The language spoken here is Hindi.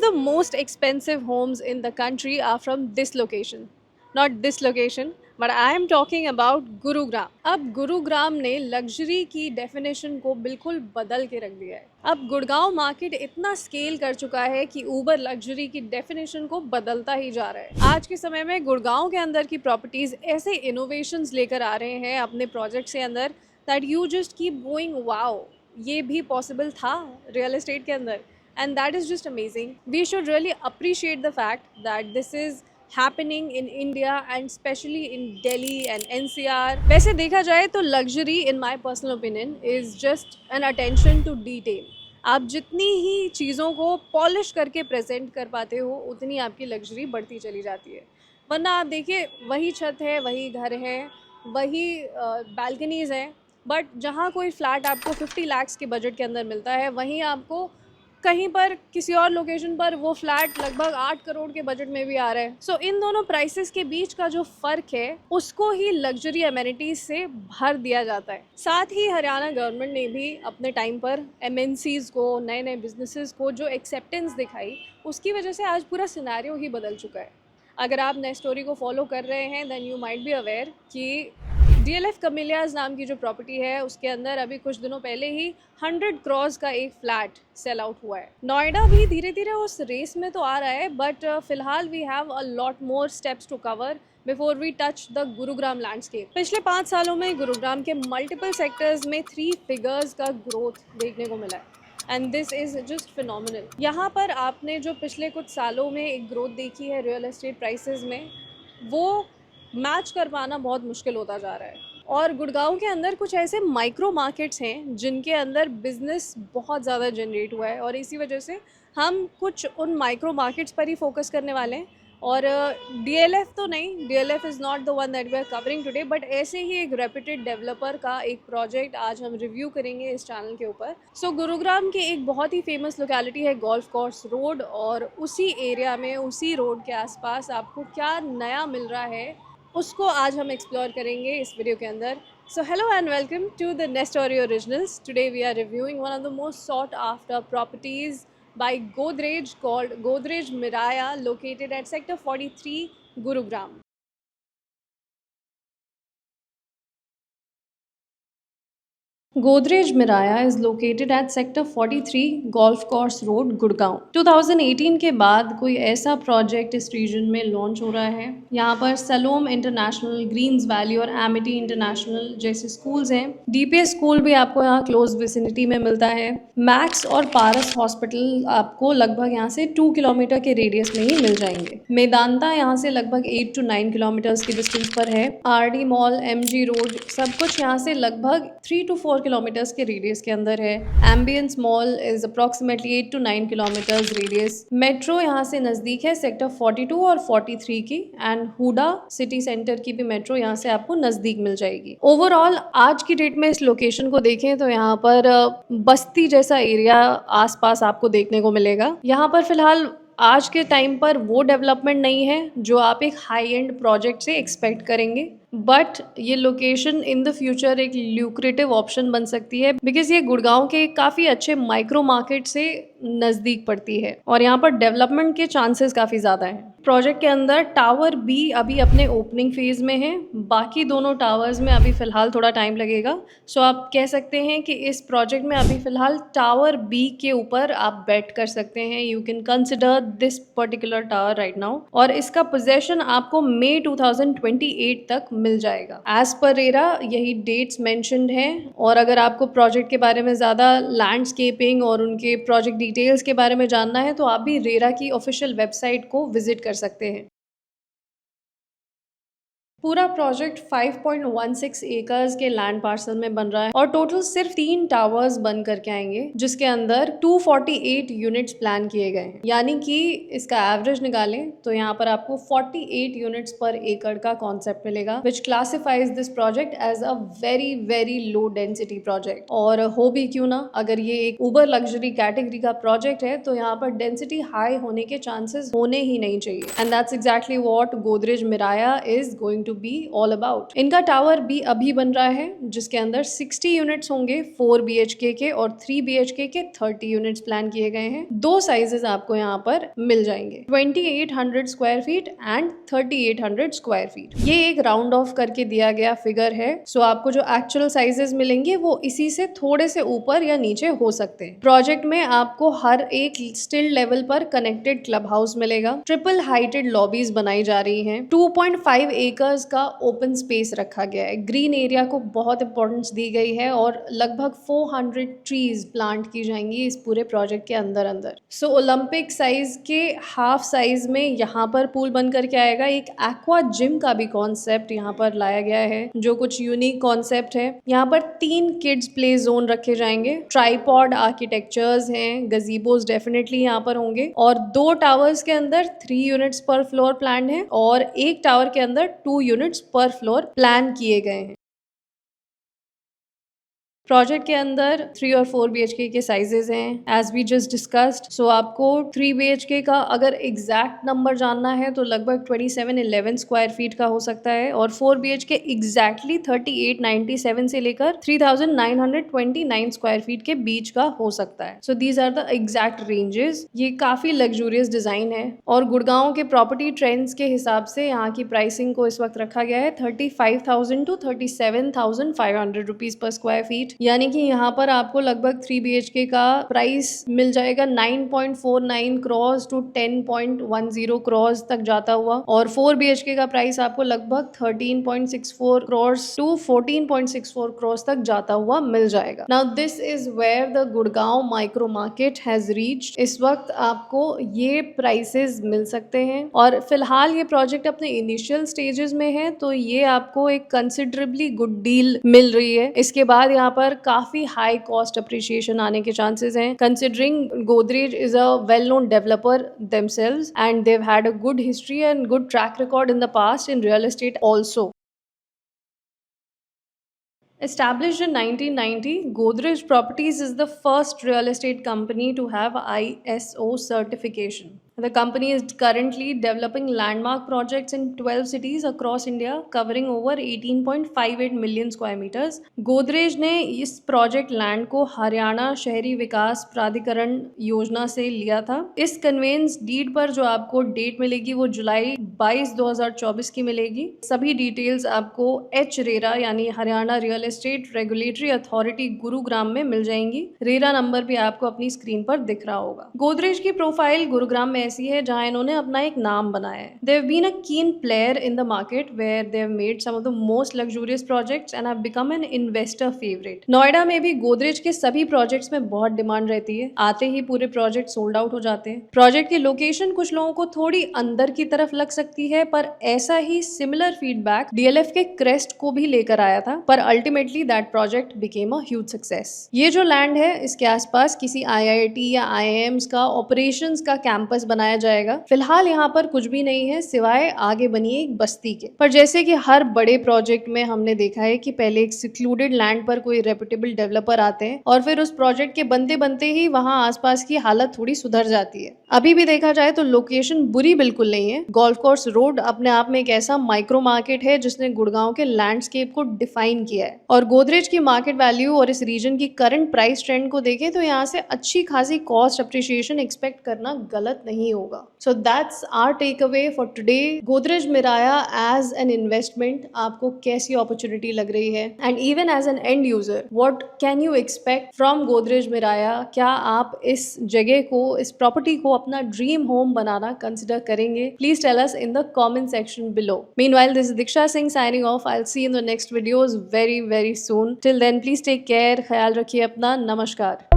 the most expensive homes in the country are from this location. Not this location, but I am talking about Gurugram. अब गुरुग्राम ने लग्जरी की डेफिनेशन को बिल्कुल बदल के रख दिया है. अब गुड़गांव मार्केट इतना स्केल कर चुका है कि ऊबर लग्जरी की डेफिनेशन को बदलता ही जा रहा है. आज के समय में गुड़गांव के अंदर की प्रॉपर्टीज ऐसे इनोवेशंस लेकर आ रहे हैं अपने प्रोजेक्ट के अंदर that you just keep going wow, ये भी पॉसिबल था रियल एस्टेट के अंदर. And that is just amazing. We should really appreciate the fact that this is happening in India and especially in Delhi and NCR. वैसे देखा जाए तो luxury in my personal opinion is just an attention to detail. आप जितनी ही चीज़ों को पॉलिश करके प्रेजेंट कर पाते हो उतनी आपकी लग्जरी बढ़ती चली जाती है. वरना आप देखिए वही छत है, वही घर है, वही बालकनीज़ हैं, बट जहाँ कोई फ्लैट आपको 50 लाख के बजट के अंदर मिलता है वहीं आपको कहीं पर किसी और लोकेशन पर वो फ्लैट लगभग 8 करोड़ के बजट में भी आ रहा है. सो इन दोनों प्राइसेस के बीच का जो फ़र्क है उसको ही लग्जरी एमेनिटीज़ से भर दिया जाता है. साथ ही हरियाणा गवर्नमेंट ने भी अपने टाइम पर MNCs को, नए नए बिजनेसेस को जो एक्सेप्टेंस दिखाई उसकी वजह से आज पूरा सिनेरियो ही बदल चुका है. अगर आप नेक्स्ट स्टोरी को फॉलो कर रहे हैं then you might be aware कि DLF कमिलियाज नाम की जो प्रॉपर्टी है उसके अंदर अभी कुछ दिनों पहले ही 100 करोड़ का एक फ्लैट सेल आउट हुआ है. नोएडा भी धीरे धीरे उस रेस में तो आ रहा है, बट फिलहाल we have a lot more steps to cover before we touch the Gurugram landscape. पिछले 5 सालों में गुरुग्राम के मल्टीपल सेक्टर्स में 3 फिगर्स का ग्रोथ देखने को मिला है. And this is just phenomenal. यहाँ पर आपने जो पिछले कुछ सालों में एक ग्रोथ देखी है रियल एस्टेट प्राइसेस में, वो मैच कर पाना बहुत मुश्किल होता जा रहा है. और गुड़गांव के अंदर कुछ ऐसे माइक्रो मार्केट्स हैं जिनके अंदर बिज़नेस बहुत ज़्यादा जनरेट हुआ है और इसी वजह से हम कुछ उन माइक्रो मार्केट्स पर ही फोकस करने वाले हैं. और DLF तो नहीं, DLF is not the one that we are covering today, but ऐसे ही एक रेप्यूटेड डेवलपर का एक प्रोजेक्ट आज हम रिव्यू करेंगे इस चैनल के ऊपर. सो गुरुग्राम की एक बहुत ही फेमस लोकेलिटी है गोल्फ कोर्स रोड, और उसी एरिया में, उसी रोड के आसपास आपको क्या नया मिल रहा है उसको आज हम एक्सप्लोर करेंगे इस वीडियो के अंदर. So hello and welcome to the Nestory originals. Today we are reviewing one of the most sought after properties by Godrej called Godrej Miraya, located at Sector 43, Gurugram. Godrej Miraya is located at Sector 43, Golf Course Road, Gurgaon. 2018 के बाद कोई ऐसा प्रोजेक्ट इस रीजन में लॉन्च हो रहा है. यहाँ पर सलोम इंटरनेशनल, ग्रीन्स वैली और एमिटी इंटरनेशनल जैसे स्कूल्स हैं. DPS स्कूल भी आपको यहाँ क्लोज विसिनिटी में मिलता है. मैक्स और पारस हॉस्पिटल आपको लगभग यहाँ से 2 किलोमीटर के रेडियस में ही मिल जाएंगे. मेदांता यहाँ से लगभग 8 to 9 किलोमीटर्स की डिस्टेंस पर है. RD मॉल, MG रोड, सब कुछ यहाँ से लगभग 3 to 4 किलोमीटर्स के रेडियस के अंदर है. Ambience mall is approximately 8 to 9 kilometres radius. Metro यहाँ से नज़दीक है सेक्टर 42 और 43 की, एंड हुडा सिटी सेंटर की भी मेट्रो यहाँ से आपको नज़दीक मिल जाएगी. ओवरऑल आज की डेट में इस लोकेशन को देखें तो यहाँ पर बस्ती जैसा एरिया आसपास आपको देखने को मिलेगा. यहाँ पर फिलहाल आज के टाइम पर वो डेवलपमेंट नहीं है जो आप एक हाई एंड प्रोजेक्ट से एक्सपेक्ट करेंगे, बट ये लोकेशन इन द फ्यूचर एक ल्यूक्रेटिव ऑप्शन बन सकती है बिकॉज ये गुड़गांव के काफ़ी अच्छे माइक्रो मार्केट से नज़दीक पड़ती है और यहाँ पर डेवलपमेंट के चांसेस काफ़ी ज़्यादा हैं. प्रोजेक्ट के अंदर टावर B अभी अपने ओपनिंग फेज में है. बाकी दोनों टावर्स में अभी फ़िलहाल थोड़ा टाइम लगेगा. सो आप कह सकते हैं कि इस प्रोजेक्ट में अभी फ़िलहाल टावर B के ऊपर आप बेट कर सकते हैं. You can consider this particular tower right now, और इसका पोजेशन आपको मई 2028 तक मिल जाएगा. एज पर रेरा यही डेट्स मेंशन्ड हैं. और अगर आपको प्रोजेक्ट के बारे में ज़्यादा लैंडस्केपिंग और उनके प्रोजेक्ट डिटेल्स के बारे में जानना है तो आप भी रेरा की ऑफिशियल वेबसाइट को विजिट कर सकते हैं. पूरा प्रोजेक्ट 5.16 एकर्स के लैंड पार्सल में बन रहा है और टोटल सिर्फ 3 टावर्स बन करके आएंगे जिसके अंदर 248 यूनिट्स प्लान किए गए हैं. यानी कि इसका एवरेज निकालें तो यहाँ पर आपको 48 यूनिट्स पर एकड़ का कॉन्सेप्ट मिलेगा, which classifies this project as a very very low density project. और हो भी क्यों ना, अगर ये एक उबर लग्जरी कैटेगरी का प्रोजेक्ट है तो यहाँ पर डेंसिटी हाई होने के चांसेस होने ही नहीं चाहिए. And that's exactly what Godrej Miraya is going to to be all about. इनका टावर भी अभी बन रहा है जिसके अंदर 60 यूनिट्स होंगे 4 BHK के और 3 BHK के 30 यूनिट्स प्लान किए गए हैं। दो साइजेस आपको यहाँ पर मिल जाएंगे, 2800 square feet and 3800 square feet. ये एक राउंड ऑफ करके दिया गया फिगर है, सो आपको जो एक्चुअल साइजेस मिलेंगे वो इसी से थोड़े से ऊपर या नीचे हो सकते हैं। प्रोजेक्ट में आपको हर एक स्टिल लेवल पर कनेक्टेड क्लब हाउस मिलेगा। ट्रिपल हाइटेड लॉबीज बनाई जा रही हैं। 2.5 एकर्स का ओपन स्पेस रखा गया है। ग्रीन एरिया को बहुत इंपॉर्टेंस दी गई है और लगभग 400 ट्रीज प्लांट की जाएंगी इस पूरे प्रोजेक्ट के अंदर अंदर। सो ओलंपिक साइज के हाफ साइज में यहाँ पर पूल बन करके आएगा। एक एक्वा जिम का भी कॉन्सेप्ट यहाँ पर लाया गया है जो कुछ यूनिक कॉन्सेप्ट है। यहाँ पर 3 किड्स प्ले जोन रखे जाएंगे। ट्राइपॉड आर्किटेक्चर्स हैं, गजीबोज डेफिनेटली यहाँ पर होंगे और 2 टावर्स के अंदर 3 यूनिट्स पर फ्लोर प्लान है और एक टावर के अंदर 2 यूनिट्स पर फ्लोर प्लान किए गए हैं। प्रोजेक्ट के अंदर 3 और 4 BHK के साइजेस हैं एज वी जस्ट डिस्कस्ड। सो आपको 3 BHK का अगर एग्जैक्ट नंबर जानना है तो लगभग 2711 स्क्वायर फीट का हो सकता है और 4 BHK एग्जैक्टली 3897 से लेकर 3929 स्क्वायर फीट के बीच का हो सकता है। So these are the exact ranges. ये काफी लग्जूरियस डिजाइन है और गुड़गांव के प्रॉपर्टी ट्रेंड्स के हिसाब से यहाँ की प्राइसिंग को इस वक्त रखा गया है 35,000 to 37,500 rupees per square feet. यानी कि यहाँ पर आपको लगभग 3 BHK का प्राइस मिल जाएगा 9.49 करोड़ टू 10.10 करोड़ तक जाता हुआ और 4 BHK का प्राइस आपको लगभग 13.64 करोड़ टू 14.64 करोड़ तक जाता हुआ मिल जाएगा। Now this is where the Gurgaon micro market has reached. इस वक्त आपको ये प्राइसेस मिल सकते हैं और फिलहाल ये प्रोजेक्ट अपने इनिशियल स्टेजेस में है तो ये आपको एक कंसिडरेबली गुड डील मिल रही है। इसके बाद यहाँ पर काफी हाई कॉस्ट अप्रिशिएशन आने के चांसेस हैं considering Godrej is a well known developer themselves and they've had a good history and good track record in the past in real estate also. Established in 1990, Godrej Properties is the first real estate company to have ISO certification. The company is currently developing landmark projects in 12 cities across India, covering over 18.58 million square meters. Godrej ने इस प्रोजेक्ट लैंड को हरियाणा शहरी विकास प्राधिकरण योजना से लिया था। इस कन्वेंस डीड पर जो आपको डेट मिलेगी वो जुलाई 22, 2024 की मिलेगी। सभी डिटेल्स आपको एच रेरा यानी Haryana real estate regulatory authority Gurugram में मिल जाएंगी। रेरा नंबर भी आपको अपनी स्क्रीन पर दिख रहा होगा। गोदरेज की प्रोफाइल गुरुग्राम में ऐसी है जहां इन्होंने अपना एक नाम बनाया है। They have been a keen player in the market where they have made some of the most luxurious projects and have become an investor favourite. Noida में भी गोदरेज के सभी प्रोजेक्ट्स में बहुत डिमांड रहती है। आते ही पूरे प्रोजेक्ट सोल्ड आउट हो जाते हैं। प्रोजेक्ट की लोकेशन कुछ लोगों को थोड़ी अंदर की तरफ लग सकती है पर ऐसा ही सिमिलर फीडबैक DLF के क्रेस्ट को भी लेकर आया था पर ultimately that project became a huge success. ये जो लैंड है इसके आसपास किसी IIT या IIMs का ऑपरेशंस का कैंपस बनाया जाएगा। फिलहाल यहाँ पर कुछ भी नहीं है सिवाय आगे बनी एक बस्ती के। पर जैसे कि हर बड़े प्रोजेक्ट में हमने देखा है कि पहले एक सिक्लूडेड लैंड पर कोई रेपुटेबल डेवलपर आते हैं और फिर उस प्रोजेक्ट के बनते बनते ही वहां आसपास की हालत थोड़ी सुधर जाती है। अभी भी देखा जाए तो लोकेशन बुरी बिल्कुल नहीं है। गोल्फ कोर्स रोड अपने आप में एक ऐसा माइक्रो मार्केट है जिसने गुड़गांव के लैंडस्केप को डिफाइन किया है और गोदरेज की मार्केट वैल्यू और इस रीजन की करंट प्राइस ट्रेंड को देखें तो यहाँ से अच्छी खासी कॉस्ट अप्रिशिएशन एक्सपेक्ट करना गलत नहीं होगा। So that's our takeaway for today. Godrej Miraya as an investment आपको कैसी अपॉर्चुनिटी लग रही है and even as an end user what can you expect from Godrej Miraya? क्या आप इस जगह को इस प्रॉपर्टी को अपना ड्रीम होम बनाना कंसिडर करेंगे? Please tell us in the comment section below. Meanwhile, this is Diksha Singh signing off. I'll see you in the next videos very soon. Till then, please take care. ख्याल रखिए अपना। नमस्कार।